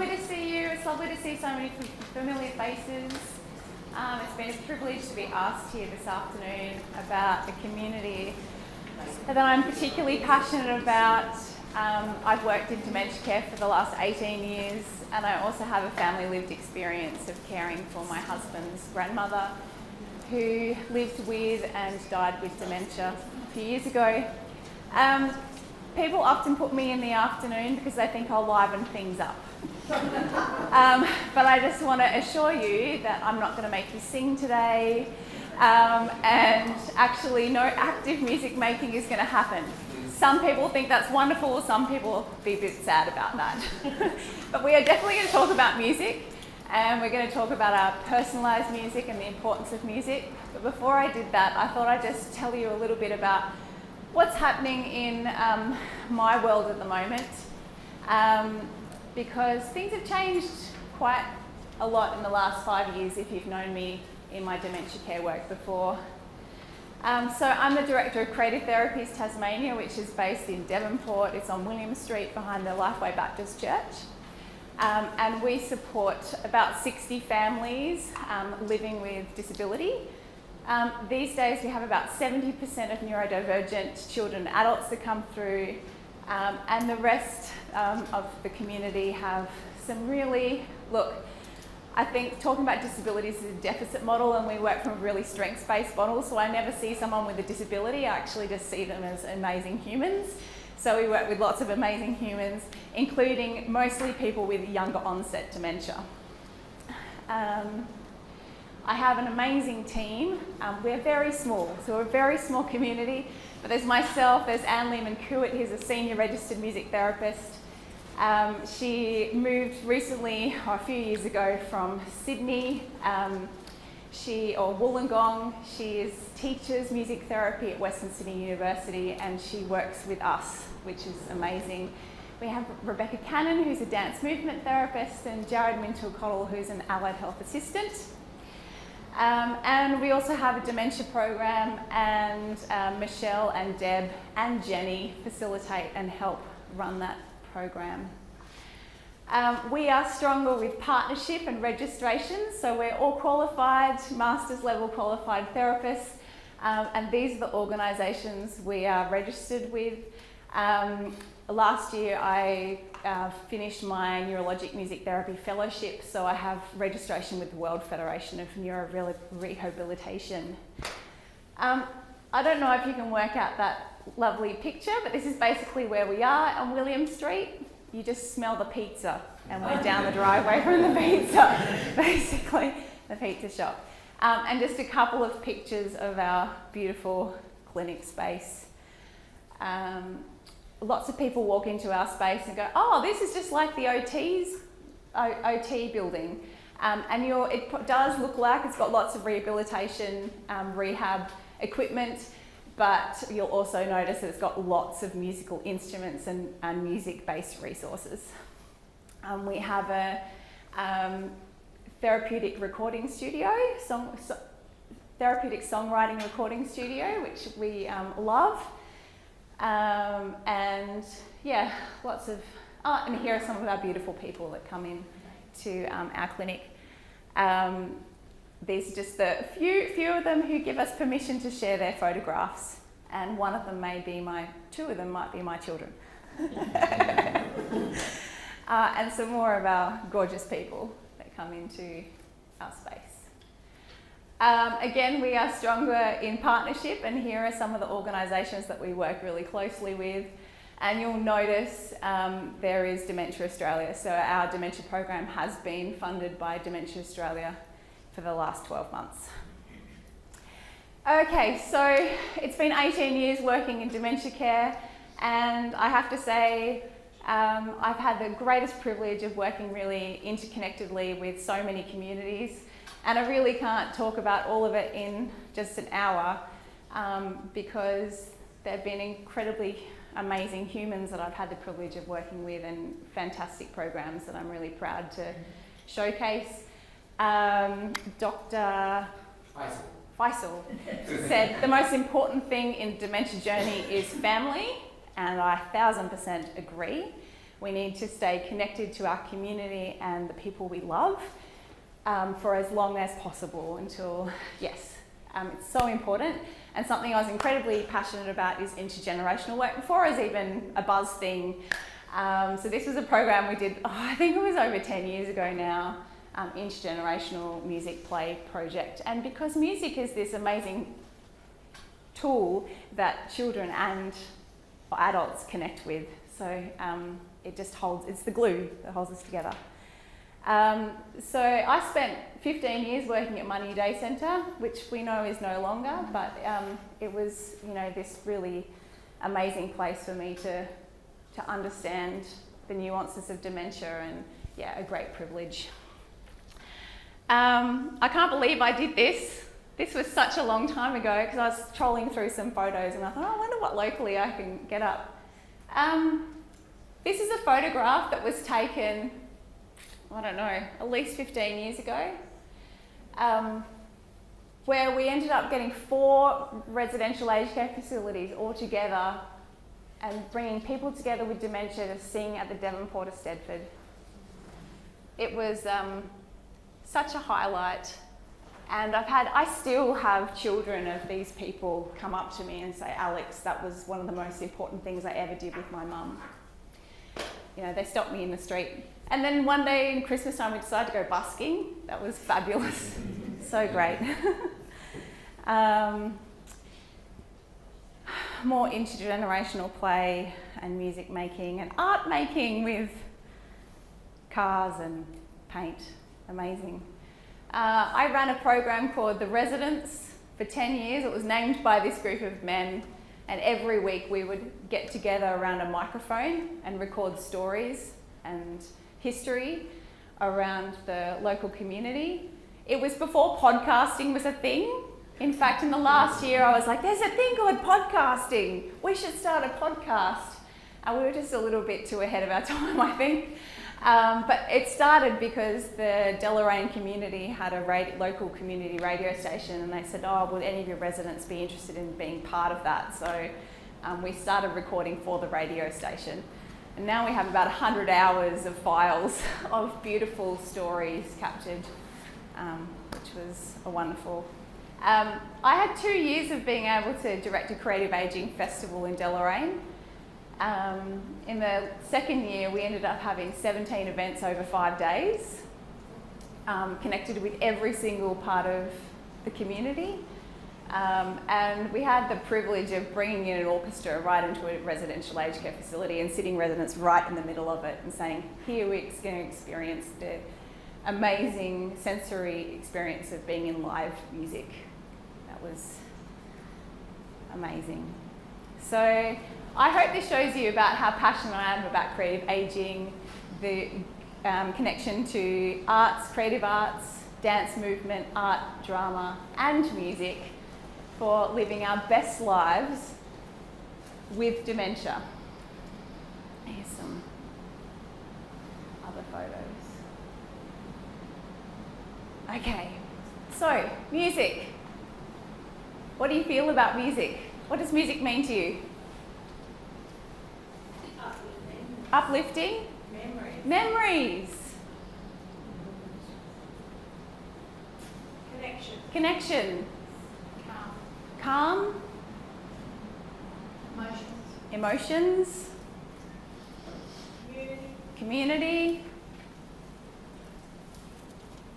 lovely to see you. It's lovely to see so many familiar faces. It's been a privilege to be asked here this afternoon about a community that I'm particularly passionate about. I've worked in dementia care for the last 18 years, and I also have a family lived experience of caring for my husband's grandmother, who lived with and died with dementia a few years ago. People often put me in the afternoon because they think I'll liven things up. But I just want to assure you that I'm not going to make you sing today, and actually no active music making is going to happen. Some people think that's wonderful, some people will be a bit sad about that. But we are definitely going to talk about music, and we're going to talk about our personalised music and the importance of music. But before I did that, I thought I'd just tell you a little bit about what's happening in my world at the moment, because things have changed quite a lot in the last 5 years if you've known me in my dementia care work before. So I'm the Director of Creative Therapies Tasmania, which is based in Devonport. It's on William Street behind the Lifeway Baptist Church. And we support about 60 families living with disability. These days we have about 70% of neurodivergent children and adults that come through, and the rest of the community have some really, I think talking about disabilities is a deficit model, and we work from a really strengths-based model, so I never see someone with a disability, I actually just see them as amazing humans. So we work with lots of amazing humans, including mostly people with younger onset dementia. I have an amazing team. We're very small, so we're a very small community, but there's myself, there's Anne Lehman-Kuit, who's a senior registered music therapist. She moved recently, or a few years ago, from Sydney, or Wollongong. She teaches music therapy at Western Sydney University, and she works with us, which is amazing. We have Rebecca Cannon, who's a dance movement therapist, and Jared Mintle-Cottle, who's an allied health assistant. And we also have a dementia program, and Michelle and Deb and Jenny facilitate and help run that program. We are stronger with partnership and registration, so we're all qualified, master's level qualified therapists, and these are the organisations we are registered with. Last year I finished my neurologic music therapy fellowship, so I have registration with the World Federation of Neurorehabilitation. I don't know if you can work out that lovely picture, but this is basically where we are on William Street. You just smell the pizza, and we're down the driveway from the pizza, basically, the pizza shop. And just a couple of pictures of our beautiful clinic space. Lots of people walk into our space and go, oh, this is just like the OT building. And it does look like it's got lots of rehabilitation, rehab equipment, but you'll also notice that it's got lots of musical instruments and music-based resources. We have a therapeutic recording studio, therapeutic songwriting recording studio, which we love. And yeah, lots of, and here are some of our beautiful people that come in to our clinic. These are just the few of them who give us permission to share their photographs, and two of them might be my children. And some more of our gorgeous people that come into our space. Again, we are stronger in partnership, and here are some of the organisations that we work really closely with. And you'll notice there is Dementia Australia. So our dementia program has been funded by Dementia Australia for the last 12 months. Okay, so it's been 18 years working in dementia care, and I have to say I've had the greatest privilege of working really interconnectedly with so many communities. And I really can't talk about all of it in just an hour because they've been incredibly amazing humans that I've had the privilege of working with, and fantastic programs that I'm really proud to showcase. Dr. Faisal said the most important thing in dementia journey is family, and I 1000% agree. We need to stay connected to our community and the people we love for as long as possible until, yes, it's so important. And something I was incredibly passionate about is intergenerational work before it was even a buzz thing. So this was a program we did, I think it was over 10 years ago now, intergenerational music play project. And because music is this amazing tool that children and adults connect with, so it just holds, it's the glue that holds us together. So I spent 15 years working at Money Day Centre, which we know is no longer, but it was, you know, this really amazing place for me to understand the nuances of dementia, and yeah, a great privilege. I can't believe I did this. This was such a long time ago because I was trolling through some photos and I thought, oh, I wonder what locally I can get up. This is a photograph that was taken, I don't know, at least 15 years ago, where we ended up getting 4 residential aged care facilities all together and bringing people together with dementia to sing at the Devonport of Stedford. It was such a highlight, and I still have children of these people come up to me and say, Alex, that was one of the most important things I ever did with my mum. You know, they stopped me in the street. And then one day in Christmas time, we decided to go busking. That was fabulous. So great. More intergenerational play and music making and art making with cars and paint. Amazing. I ran a program called The Residents for 10 years. It was named by this group of men, and every week we would get together around a microphone and record stories and history around the local community. It was before podcasting was a thing. In fact, in the last year, I was like, there's a thing called podcasting. We should start a podcast. And we were just a little bit too ahead of our time, I think. But it started because the Deloraine community had a local community radio station, and they said, oh, would any of your residents be interested in being part of that? So we started recording for the radio station. And now we have about 100 hours of files of beautiful stories captured, which was a wonderful. I had 2 years of being able to direct a creative ageing festival in Deloraine. In the second year, we ended up having 17 events over 5 days, connected with every single part of the community. And we had the privilege of bringing in an orchestra right into a residential aged care facility and sitting residents right in the middle of it and saying, here we're going to experience the amazing sensory experience of being in live music. That was amazing. So I hope this shows you about how passionate I am about creative ageing, the connection to arts, creative arts, dance movement, art, drama, and music for living our best lives with dementia. Here's some other photos. Okay, so music. What do you feel about music? What does music mean to you? Uplifting? Memories. Memories. Connection. Connection. Calm. Calm. Emotions. Emotions. Community. Community.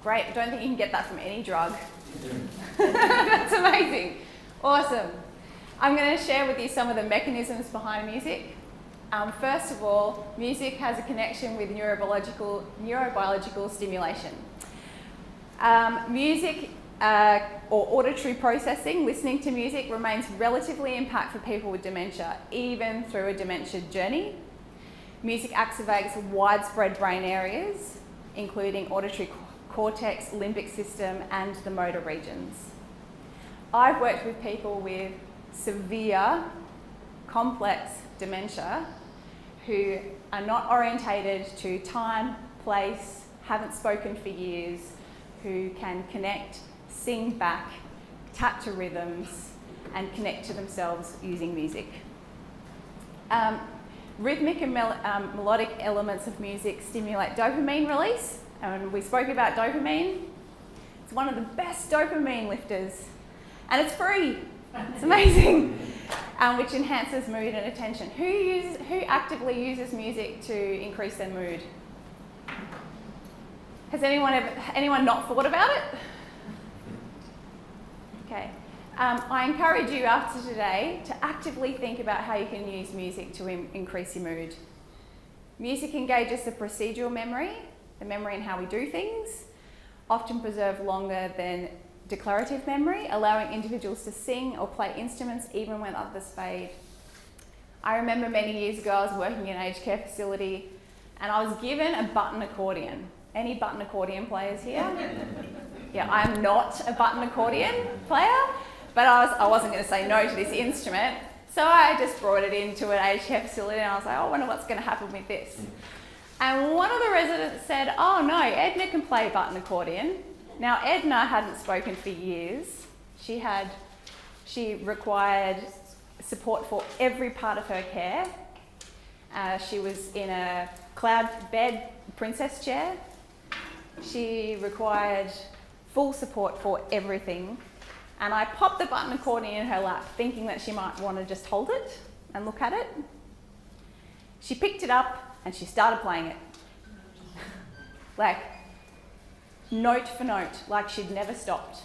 Great, I don't think you can get that from any drug. That's amazing. Awesome. I'm going to share with you some of the mechanisms behind music. First of all, music has a connection with neurobiological stimulation. Music or auditory processing, listening to music, remains relatively impactful for people with dementia, even through a dementia journey. Music activates widespread brain areas, including auditory cortex, limbic system, and the motor regions. I've worked with people with severe, complex dementia who are not orientated to time, place, haven't spoken for years, who can connect, sing back, tap to rhythms, and connect to themselves using music. Rhythmic and melodic elements of music stimulate dopamine release, and we spoke about dopamine. It's one of the best dopamine lifters, and it's free. It's amazing, which enhances mood and attention. Who actively uses music to increase their mood? Has anyone not thought about it? Okay. I encourage you after today to actively think about how you can use music to increase your mood. Music engages the procedural memory, the memory and how we do things, often preserved longer than declarative memory, allowing individuals to sing or play instruments even when others fade. I remember many years ago I was working in an aged care facility and I was given a button accordion. Any button accordion players here? Yeah, I'm not a button accordion player, but I wasn't going to say no to this instrument. So I just brought it into an aged care facility and I was like, oh, I wonder what's going to happen with this. And one of the residents said, oh no, Edna can play button accordion. Now Edna hadn't spoken for years. She required support for every part of her care. She was in a cloud bed princess chair. She required full support for everything. And I popped the button accordion in her lap, thinking that she might want to just hold it and look at it. She picked it up and she started playing it. Like, note for note, like she'd never stopped.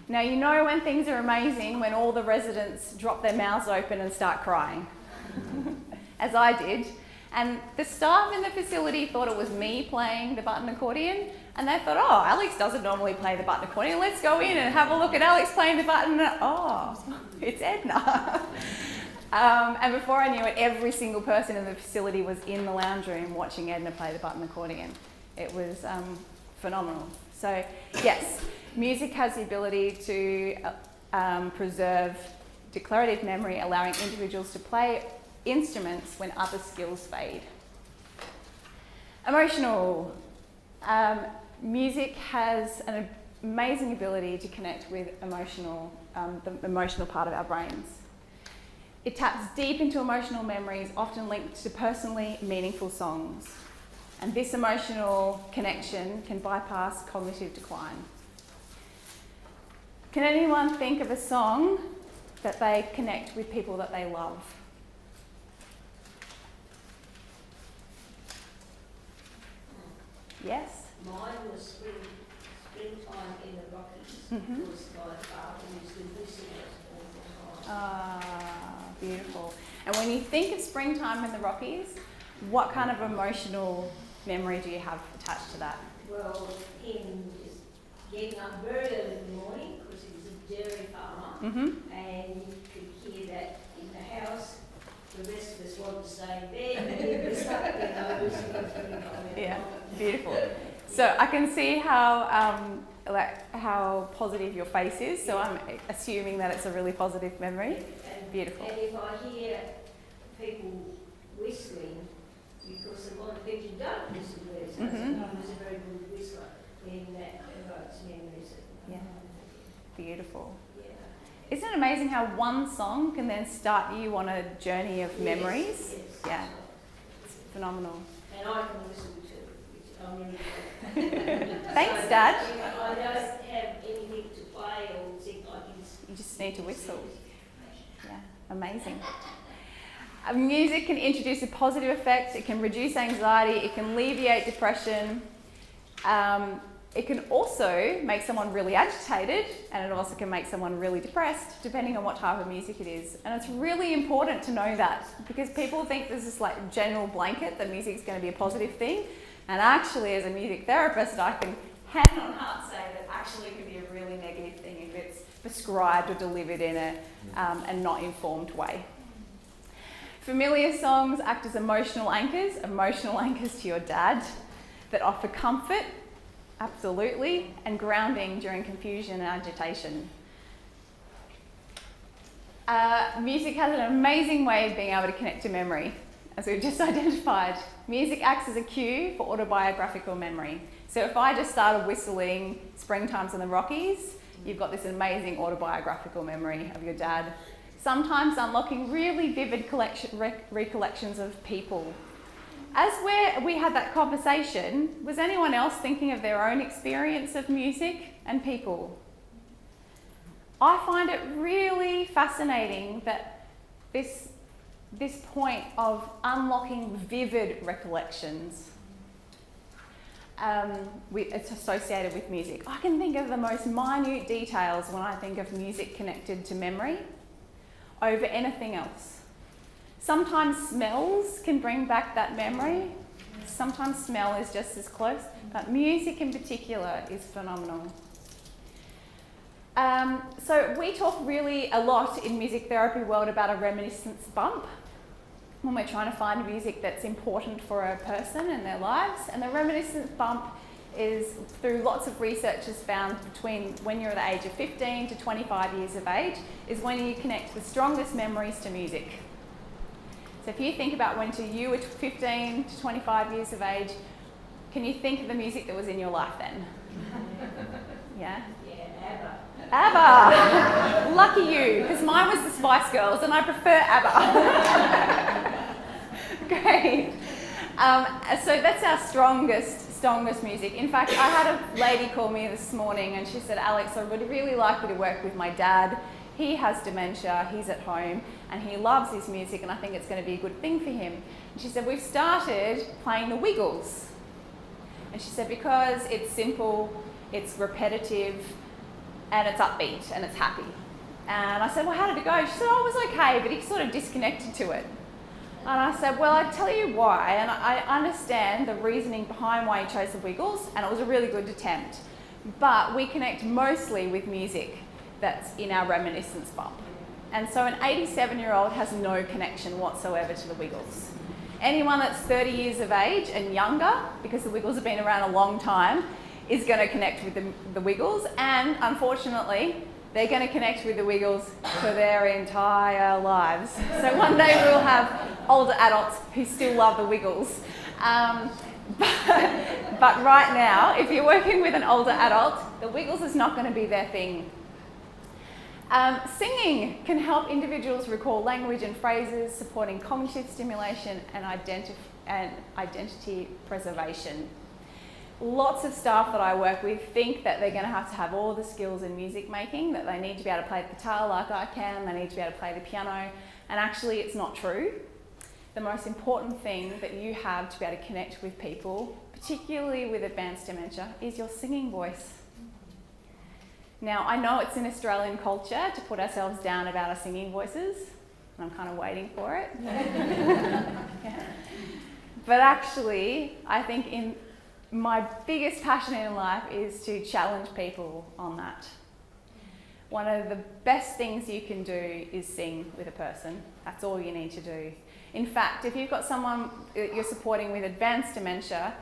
Now, you know when things are amazing when all the residents drop their mouths open and start crying, as I did. And the staff in the facility thought it was me playing the button accordion, and they thought, oh, Alex doesn't normally play the button accordion, let's go in and have a look at Alex playing the button. Oh, it's Edna. And before I knew it, every single person in the facility was in the lounge room watching Edna play the button accordion. It was phenomenal. So yes, music has the ability to preserve declarative memory, allowing individuals to play instruments when other skills fade. Emotional. Music has an amazing ability to connect with the emotional part of our brains. It taps deep into emotional memories, often linked to personally meaningful songs. And this emotional connection can bypass cognitive decline. Can anyone think of a song that they connect with people that they love? Yes? Mine was Springtime in the Rockies. Mm-hmm. It was my father used to listen to it all the time. Ah, beautiful. And when you think of Springtime in the Rockies, what kind of emotional memory do you have attached to that? Well, him just getting up very early in the morning because he was a dairy farmer, Mm-hmm. and you could hear that in the house. The rest of us wanted to stay in bed, and he was up there listening to Springtime in the Yeah, Rockies. beautiful. So I can see how positive your face is. So I'm assuming that it's a really positive memory. And, Beautiful. And if I hear people whistling, because a lot of people don't whistle these days, Mhm. and I was a very good whistler, then that evokes memories of Yeah. Beautiful. Yeah. Isn't it amazing how one song can then start you on a journey of memories? Yes. Yeah, it's phenomenal. And I can whistle too, which I'm really good. Thanks, Dad. I don't have anything to play or sing, I can You just need to whistle. Yeah, amazing. Music can introduce a positive effect. It can reduce anxiety. It can alleviate depression. It can also make someone really agitated, and it also can make someone really depressed, depending on what type of music it is. And it's really important to know that, because people think this is like general blanket that music's going to be a positive thing. And actually, as a music therapist, I can hand on heart say that actually it can be a really negative thing if it's prescribed or delivered in a not informed way. Familiar songs act as emotional anchors to your dad that offer comfort, absolutely, and grounding during confusion and agitation. Music has an amazing way of being able to connect to memory, as we've just identified. Music acts as a cue for autobiographical memory. So if I just started whistling Springtimes in the Rockies, you've got this amazing autobiographical memory of your dad sometimes unlocking really vivid recollections of people. As we had that conversation, was anyone else thinking of their own experience of music and people? I find it really fascinating that this point of unlocking vivid recollections, it's associated with music. I can think of the most minute details when I think of music connected to memory over anything else. Sometimes smells can bring back that memory. Sometimes smell is just as close, but music in particular is phenomenal. So we talk really a lot in music therapy world about a reminiscence bump when we're trying to find music that's important for a person in their lives. And the reminiscence bump is, through lots of research, has found between when you're at the age of 15 to 25 years of age is when you connect the strongest memories to music. So if you think about when you were 15 to 25 years of age, can you think of the music that was in your life then? Yeah? Yeah, ABBA. ABBA! Lucky you, because mine was the Spice Girls and I prefer ABBA. Great. So that's our strongest music. In fact, I had a lady call me this morning and she said, Alex, I would really like you to work with my dad. He has dementia, he's at home, and he loves his music, and I think it's going to be a good thing for him. And she said, we've started playing the Wiggles. And she said, because it's simple, it's repetitive, and it's upbeat, and it's happy. And I said, well, how did it go? She said, oh, it was okay, but he sort of disconnected to it. And I said, well, I tell you why, and I understand the reasoning behind why you chose the Wiggles, and it was a really good attempt. But we connect mostly with music that's in our reminiscence bump. And so an 87-year-old has no connection whatsoever to the Wiggles. Anyone that's 30 years of age and younger, because the Wiggles have been around a long time, is going to connect with the Wiggles, and unfortunately, they're going to connect with the Wiggles for their entire lives. So one day we'll have older adults who still love the Wiggles. But right now, if you're working with an older adult, the Wiggles is not going to be their thing. Singing can help individuals recall language and phrases, supporting cognitive stimulation and identity preservation. Lots of staff that I work with think that they're going to have all the skills in music making, that they need to be able to play the guitar like I can, they need to be able to play the piano, and actually it's not true. The most important thing that you have to be able to connect with people, particularly with advanced dementia, is your singing voice. Now, I know it's in Australian culture to put ourselves down about our singing voices, and I'm kind of waiting for it. Yeah. But actually, I think my biggest passion in life is to challenge people on that. One of the best things you can do is sing with a person. That's all you need to do. In fact, if you've got someone that you're supporting with advanced dementia,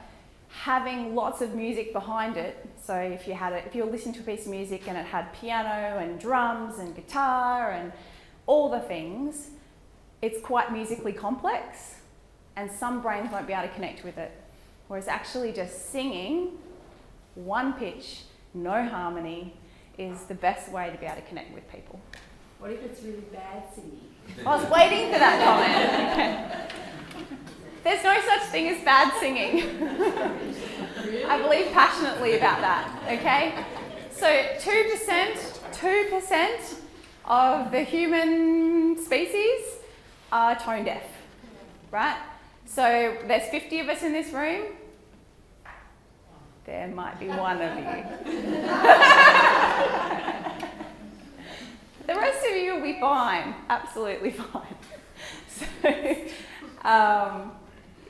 having lots of music behind it, so if you're listening to a piece of music and it had piano and drums and guitar and all the things, it's quite musically complex and some brains won't be able to connect with it. Whereas actually just singing, one pitch, no harmony, is the best way to be able to connect with people. What if it's really bad singing? I was waiting for that comment. There's no such thing as bad singing. I believe passionately about that, okay? So 2% of the human species are tone deaf, right? So there's 50 of us in this room. There might be one of you. The rest of you will be fine, absolutely fine.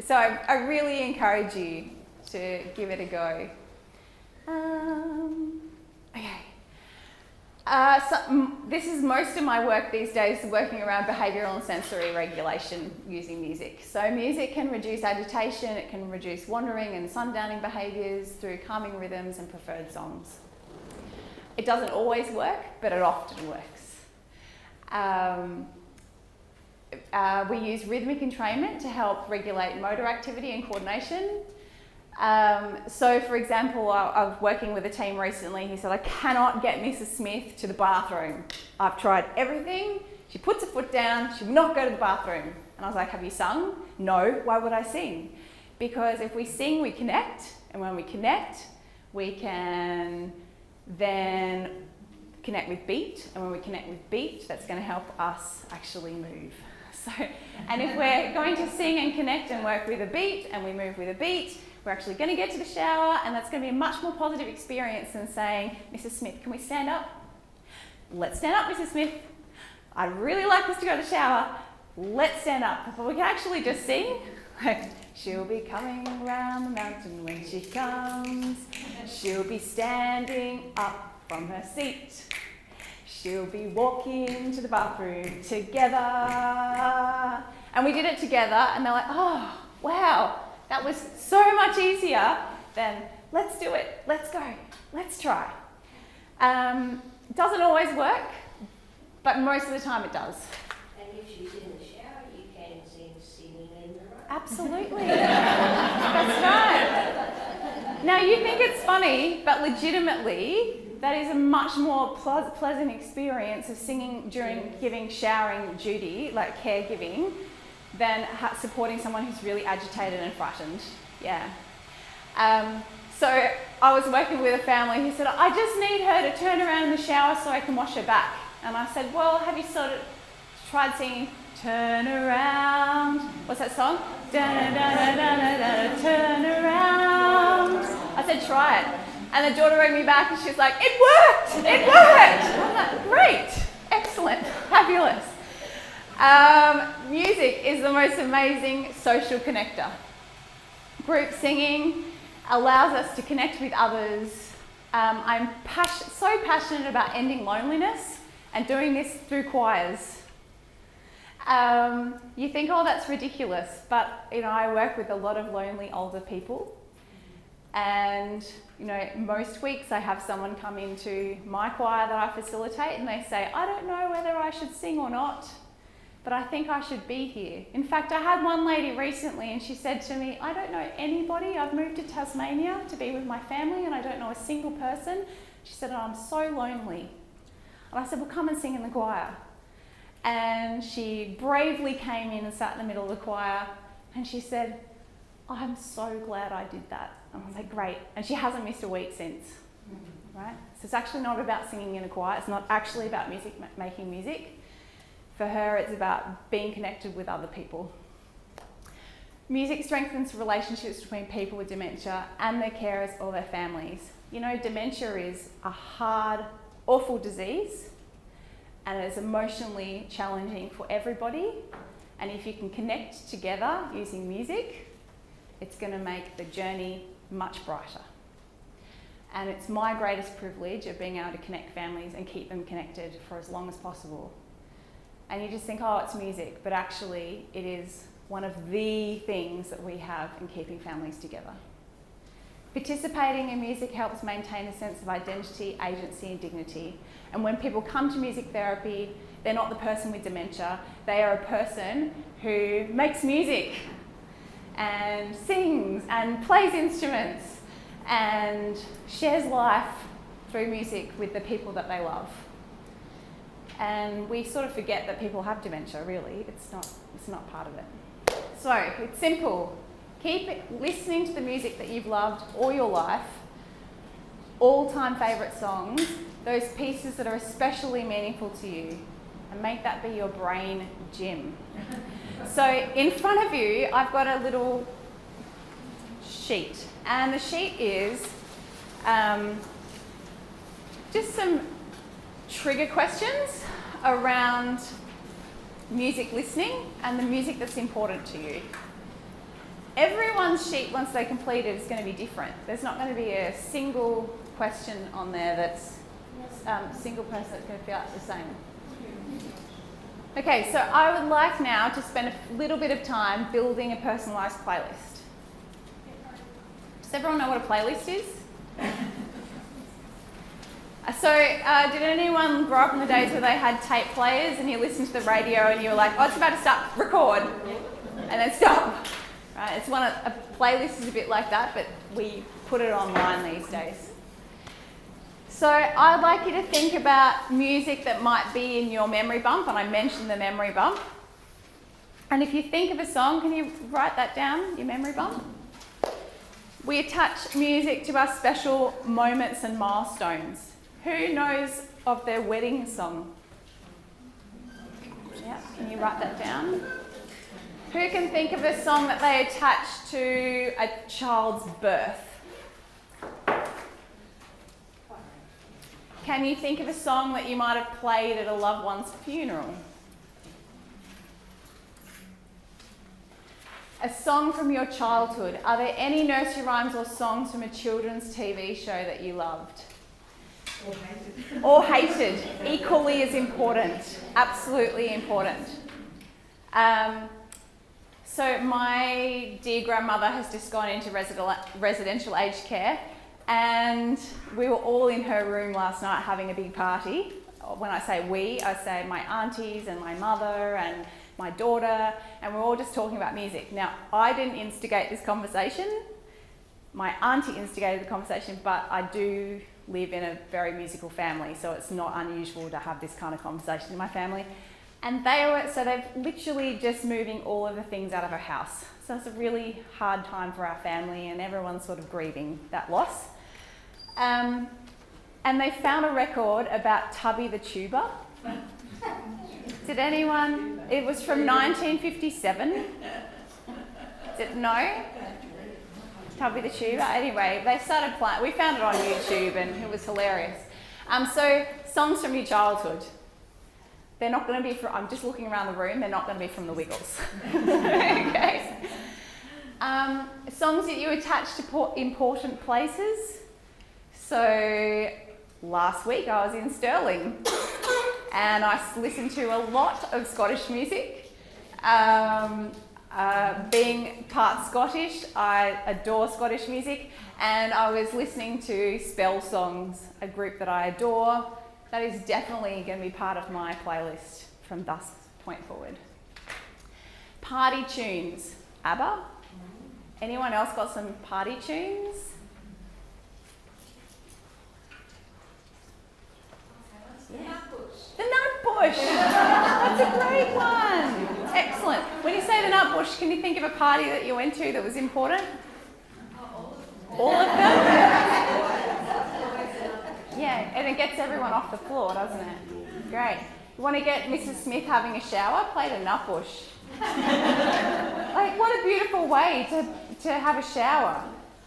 So I really encourage you to give it a go. Okay. This is most of my work these days, working around behavioural and sensory regulation using music. So music can reduce agitation, it can reduce wandering and sundowning behaviours through calming rhythms and preferred songs. It doesn't always work, but it often works. We use rhythmic entrainment to help regulate motor activity and coordination. So for example, I was working with a team recently. He said, I cannot get Mrs. Smith to the bathroom. I've tried everything. She puts her foot down, she will not go to the bathroom. And I was like, have you sung? No, why would I sing? Because if we sing, we connect, and when we connect, we can then connect with beat, and when we connect with beat, that's going to help us actually move. So, and if we're going to sing and connect and work with a beat, and we move with a beat, we're actually going to get to the shower, and that's going to be a much more positive experience than saying, Mrs. Smith, can we stand up? Let's stand up, Mrs. Smith. I'd really like us to go to the shower. Let's stand up. But we can actually just sing. She'll be coming round the mountain when she comes. She'll be standing up from her seat. She'll be walking to the bathroom together. And we did it together, and they're like, oh, wow, that was so much easier than let's do it, let's go, let's try. Doesn't always work, but most of the time it does. And if she's in the shower, you can sing singing in the rain. Absolutely. That's right. Now you think it's funny, but legitimately, that is a much more pleasant experience of singing during showering duty, like caregiving, than supporting someone who's really agitated and frightened. Yeah. So I was working with a family who said, I just need her to turn around in the shower so I can wash her back. And I said, well, have you sort of tried singing, turn around? What's that song? Da-da-da-da-da-da, turn around. I said, try it. And the daughter rang me back and she was like, it worked! It worked! I'm like, great! Excellent! Fabulous! Music is the most amazing social connector. Group singing allows us to connect with others. I'm so passionate about ending loneliness and doing this through choirs. You think, oh, that's ridiculous, but I work with a lot of lonely older people, and most weeks I have someone come into my choir that I facilitate, and they say, I don't know whether I should sing or not, but I think I should be here. In fact, I had one lady recently, and she said to me, I don't know anybody. I've moved to Tasmania to be with my family, and I don't know a single person. She said, oh, I'm so lonely. And I said, well, come and sing in the choir. And she bravely came in and sat in the middle of the choir, and she said, I'm so glad I did that. And I was like, great. And she hasn't missed a week since, right? So it's actually not about singing in a choir. It's not actually about making music. For her, it's about being connected with other people. Music strengthens relationships between people with dementia and their carers or their families. Dementia is a hard, awful disease, and it's emotionally challenging for everybody. And if you can connect together using music, it's going to make the journey much brighter. And it's my greatest privilege of being able to connect families and keep them connected for as long as possible. And you just think, oh, it's music, but actually it is one of the things that we have in keeping families together. Participating in music helps maintain a sense of identity, agency and dignity. And when people come to music therapy, they're not the person with dementia, they are a person who makes music and sings and plays instruments and shares life through music with the people that they love. And we sort of forget that people have dementia, really. It's not part of it. So it's simple. Keep listening to the music that you've loved all your life, all-time favourite songs, those pieces that are especially meaningful to you, and make that be your brain gym. So in front of you, I've got a little sheet, and the sheet is just some trigger questions around music listening and the music that's important to you. Everyone's sheet, once they complete it, is going to be different. There's not going to be a single question on there that's single person that's going to feel like the same. Okay, so I would like now to spend a little bit of time building a personalised playlist. Does everyone know what a playlist is? So did anyone grow up in the days where they had tape players and you listened to the radio and you were like, oh, it's about to start, record, and then stop? Right? It's a playlist is a bit like that, but we put it online these days. So I'd like you to think about music that might be in your memory bump, and I mentioned the memory bump. And if you think of a song, can you write that down, your memory bump? We attach music to our special moments and milestones. Who knows of their wedding song? Yeah, can you write that down? Who can think of a song that they attach to a child's birth? Can you think of a song that you might have played at a loved one's funeral? A song from your childhood. Are there any nursery rhymes or songs from a children's TV show that you loved? Or hated. Equally as important. Absolutely important. So my dear grandmother has just gone into residential aged care, and we were all in her room last night having a big party. When I say we, I say my aunties and my mother and my daughter, and we're all just talking about music. Now, I didn't instigate this conversation. My auntie instigated the conversation, but I do live in a very musical family, so it's not unusual to have this kind of conversation in my family. And they're literally just moving all of the things out of her house. So it's a really hard time for our family, and everyone's sort of grieving that loss. And they found a record about Tubby the Tuba. Did anyone? It was from 1957. No? Tubby the Tuba. Anyway, they started playing. We found it on YouTube, and it was hilarious. So songs from your childhood. They're not going to be from, I'm just looking around the room, they're not going to be from the Wiggles. Okay. Songs that you attach to important places. So last week I was in Stirling and I listened to a lot of Scottish music. Being part Scottish, I adore Scottish music, and I was listening to Spell Songs, a group that I adore. That is definitely going to be part of my playlist from this point forward. Party tunes. ABBA? Anyone else got some party tunes? Yeah. The Nutbush. That's a great one. Excellent. When you say the Nutbush, can you think of a party that you went to that was important? All of them? Yeah, and it gets everyone off the floor, doesn't it? Great. You want to get Mrs. Smith having a shower? Play the Nutbush. Like, what a beautiful way to have a shower.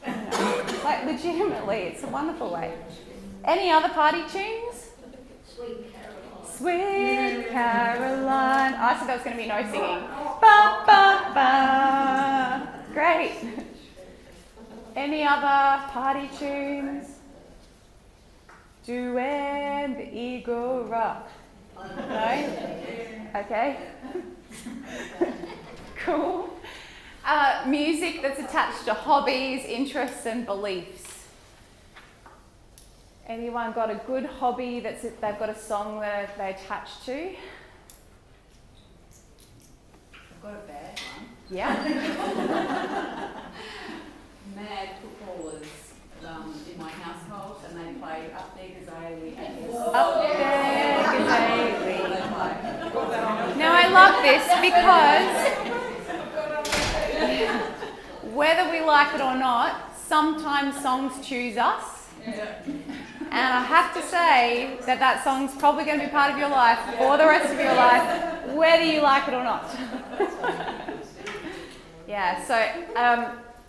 You know, like, legitimately, it's a wonderful way. Any other party tunes? Sweet Caroline. Sweet Caroline. I said there was going to be no singing. Ba, ba, ba. Great. Any other party tunes? Duane the Eagle Rock. No? Okay. Cool. Music that's attached to hobbies, interests and beliefs. Anyone got a good hobby they've got a song that they attach to? I've got a bad one. Yeah. Mad footballers in my household, and they play Up There Gazaley. Up There Gazaley. Now I love this because whether we like it or not, sometimes songs choose us. And I have to say that song's probably going to be part of your life for the rest of your life, whether you like it or not. Yeah, so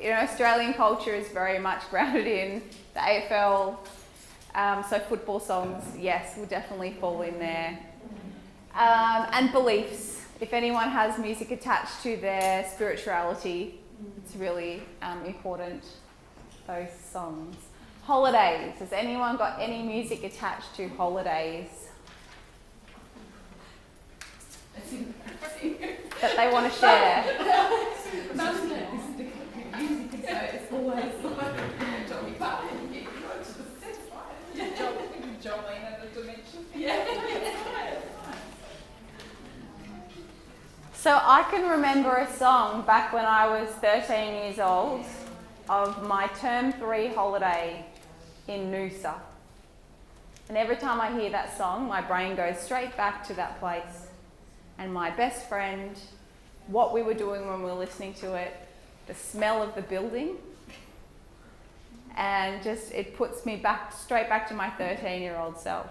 Australian culture is very much grounded in the AFL, so football songs, yes, will definitely fall in there. And beliefs. If anyone has music attached to their spirituality, it's really important, those songs. Holidays. Has anyone got any music attached to holidays that they want to share? It's always like Johnny Party. Jolene at the Dementia. So I can remember a song back when I was 13 years old of my term 3 holiday in Noosa. And every time I hear that song, my brain goes straight back to that place. And my best friend, what we were doing when we were listening to it, the smell of the building, and just it puts me back straight back to my 13-year-old self.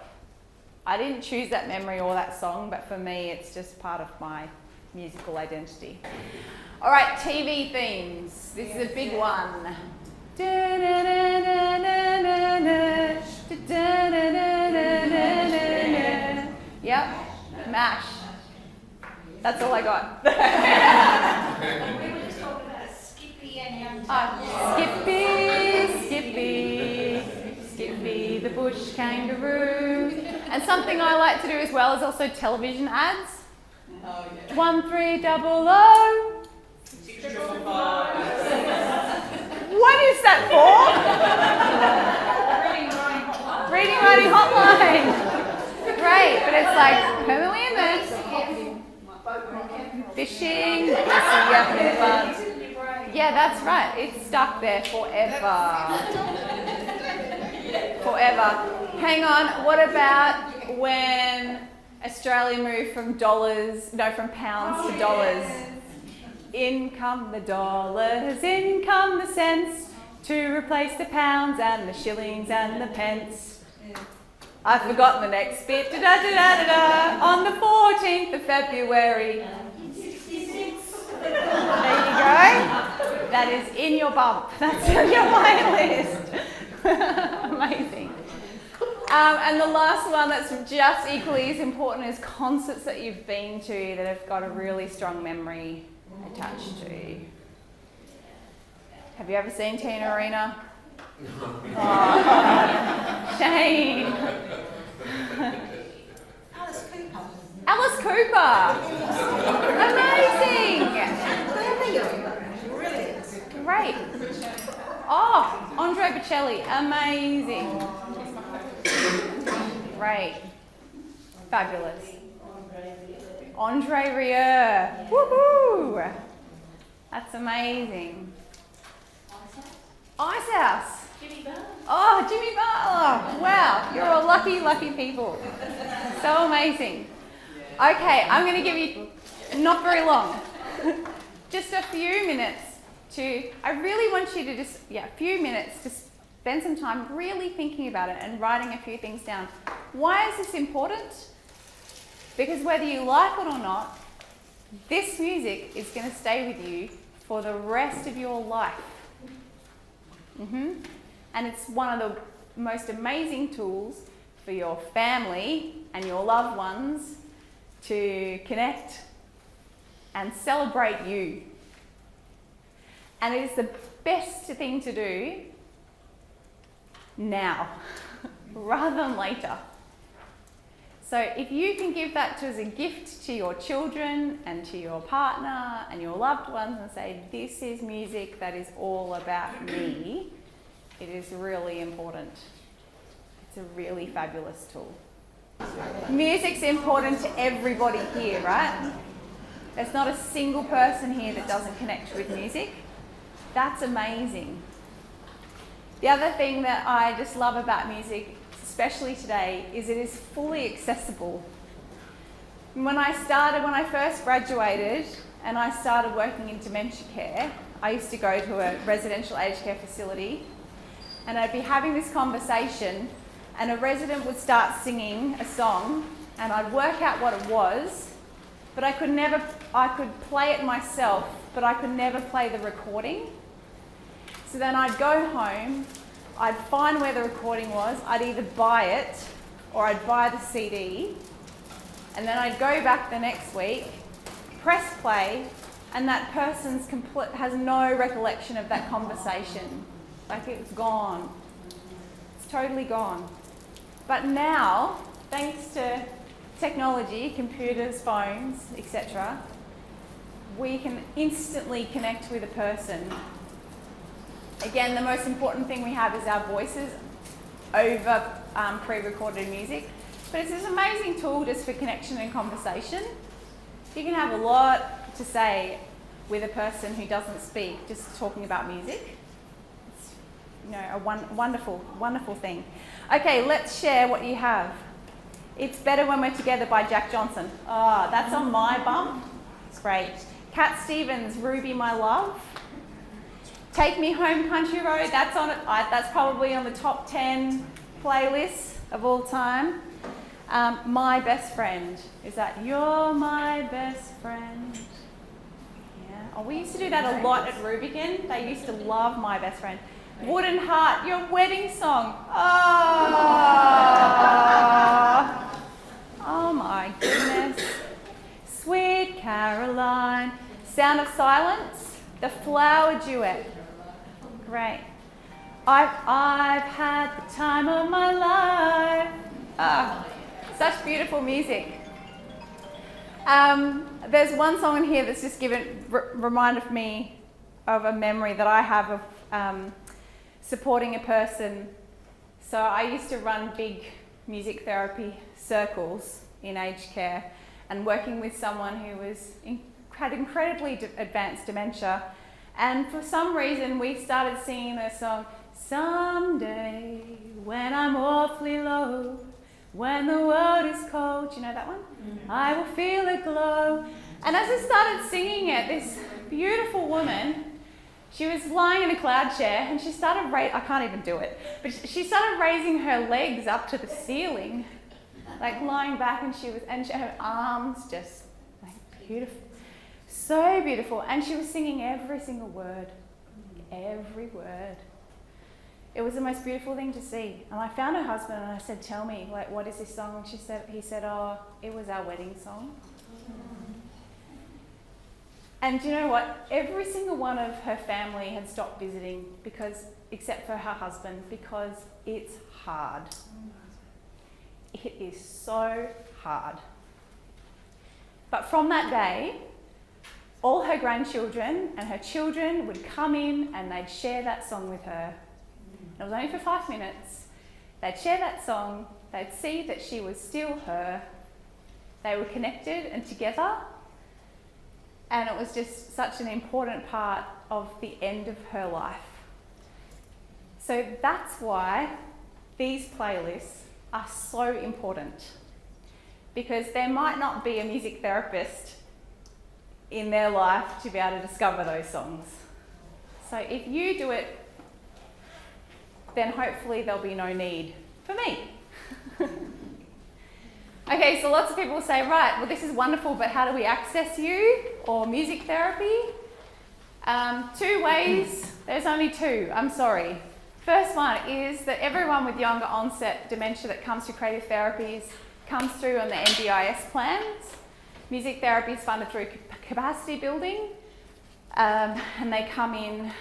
I didn't choose that memory or that song, but for me it's just part of my musical identity. All right, TV themes. This is a big one. Yep, MASH. That's all I got. We were just talking about Skippy and Young Skippy the bush kangaroo. And something I like to do as well is also television ads. Oh, yeah. 1300. 655. What is that for? Reading, Reading, writing hotline. writing hotline. Great, but it's like permanently immersed. Fishing. Yeah, that's right. It's stuck there forever. Forever. Hang on. What about when Australia moved from pounds to dollars? In come the dollars, in come the cents, to replace the pounds and the shillings and the pence. I've forgotten the next bit. Da-da-da-da-da. On the 14th of February. 66. There you go. That is in your bump. That's in your playlist. Amazing. And the last one that's just equally as important is concerts that you've been to that have got a really strong memory attached to. Have you ever seen Tina Arena? Oh, Shane. Alice Cooper. Amazing. Great. Oh, Andre Bocelli. Amazing. Great. Fabulous. Andre Rieu. Woohoo! That's amazing. Ice House. Jimmy Barr. Oh, Jimmy Butler. Wow, you're all lucky, lucky people. So amazing. Okay, I'm going to give you not very long, just a few minutes I really want you to a few minutes to spend some time really thinking about it and writing a few things down. Why is this important? Because whether you like it or not, this music is going to stay with you for the rest of your life. And it's one of the most amazing tools for your family and your loved ones to connect and celebrate you. And it is the best thing to do now rather than later. So if you can give that as a gift to your children and to your partner and your loved ones and say, this is music that is all about me, it is really important. It's a really fabulous tool. Music's important to everybody here, right? There's not a single person here that doesn't connect with music. That's amazing. The other thing that I just love about music, especially today, is it is fully accessible. When I first graduated and I started working in dementia care, I used to go to a residential aged care facility and I'd be having this conversation and a resident would start singing a song and I'd work out what it was, but I could play it myself, but I could never play the recording. So then I'd go home, I'd find where the recording was, I'd either buy it or I'd buy the CD, and then I'd go back the next week, press play, and that person has no recollection of that conversation. Like it's gone. It's totally gone. But now, thanks to technology, computers, phones, etc., we can instantly connect with a person. Again, the most important thing we have is our voices over pre-recorded music. But it's this amazing tool just for connection and conversation. You can have a lot to say with a person who doesn't speak, just talking about music. It's a wonderful, wonderful thing. Okay, let's share what you have. It's Better When We're Together by Jack Johnson. Oh, that's on my bump. It's great. Cat Stevens, Ruby My Love. Take Me Home Country Road, that's on it. That's probably on the top 10 playlists of all time. My Best Friend. Is that You're My Best Friend? Yeah. Oh, we used to do that a lot at Rubicon. They used to love My Best Friend. Wooden Heart, your wedding song. Oh my goodness. Sweet Caroline. Sound of Silence, The Flower Duet. Great. I've had the time of my life. Such beautiful music. There's one song in here that's just reminded me of a memory that I have of supporting a person. So I used to run big music therapy circles in aged care and working with someone who had incredibly advanced dementia. And for some reason we started singing the song, Someday when I'm awfully low, when the world is cold, do you know that one? I will feel a glow. And as I started singing it, this beautiful woman, she was lying in a cloud chair and she started, I can't even do it, but she started raising her legs up to the ceiling, like lying back, and her arms just like beautiful. So beautiful. And she was singing every single word, every word. It was the most beautiful thing to see. And I found her husband and I said, tell me, like, what is this song? And he said, oh, it was our wedding song. And do you know what? Every single one of her family had stopped visiting except for her husband, because it's hard. It is so hard. But from that day, all her grandchildren and her children would come in and they'd share that song with her. It was only for 5 minutes. They'd share that song, they'd see that she was still her. They were connected and together. And it was just such an important part of the end of her life. So that's why these playlists are so important. Because there might not be a music therapist in their life to be able to discover those songs. So if you do it, then hopefully there'll be no need for me. Okay, so lots of people will say, right, well this is wonderful, but how do we access you or music therapy? 2 ways, there's only 2, I'm sorry. First one is that everyone with younger onset dementia that comes to Creative Therapies comes through on the NDIS plans. Music therapy is funded through capacity building, and they come in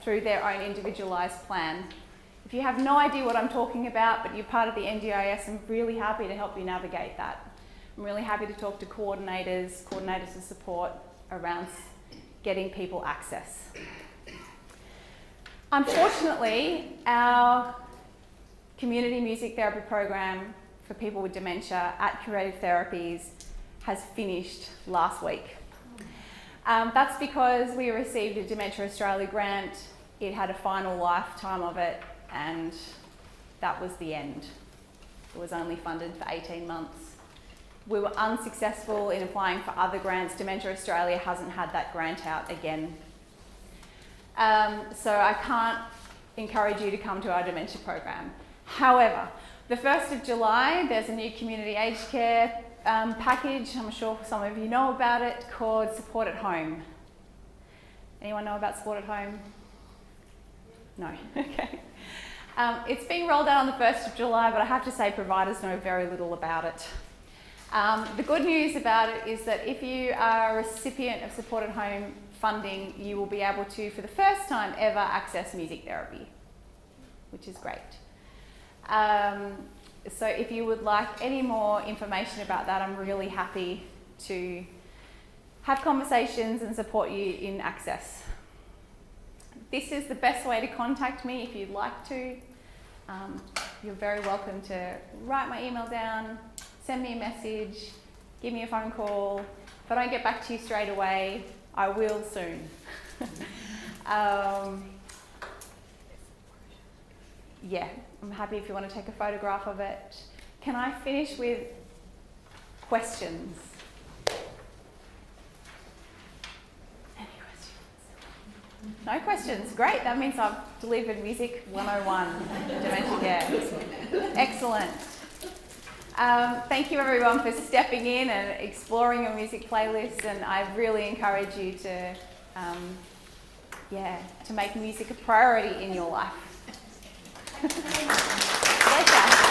through their own individualised plan. If you have no idea what I'm talking about, but you're part of the NDIS, I'm really happy to help you navigate that. I'm really happy to talk to coordinators of support around getting people access. Unfortunately, our community music therapy program for people with dementia at Creative Therapies has finished last week. That's because we received a Dementia Australia grant. It had a final lifetime of it, and that was the end. It was only funded for 18 months. We were unsuccessful in applying for other grants. Dementia Australia hasn't had that grant out again. So I can't encourage you to come to our dementia program. However, the 1st of July, there's a new community aged care package, I'm sure some of you know about it, called Support at Home. Anyone know about Support at Home? No, okay. It's being rolled out on the 1st of July, but I have to say providers know very little about it. The good news about it is that if you are a recipient of Support at Home funding, you will be able to, for the first time ever, access music therapy, which is great. So if you would like any more information about that, I'm really happy to have conversations and support you in access. This is the best way to contact me if you'd like to. You're very welcome to write my email down, send me a message, give me a phone call. If I don't get back to you straight away, I will soon. yeah, I'm happy if you want to take a photograph of it. Can I finish with questions? Any questions? No questions. Great. That means I've delivered Music 101 dementia care. Excellent. Thank you everyone for stepping in and exploring your music playlist, and I really encourage you to to make music a priority in your life. Pleasure.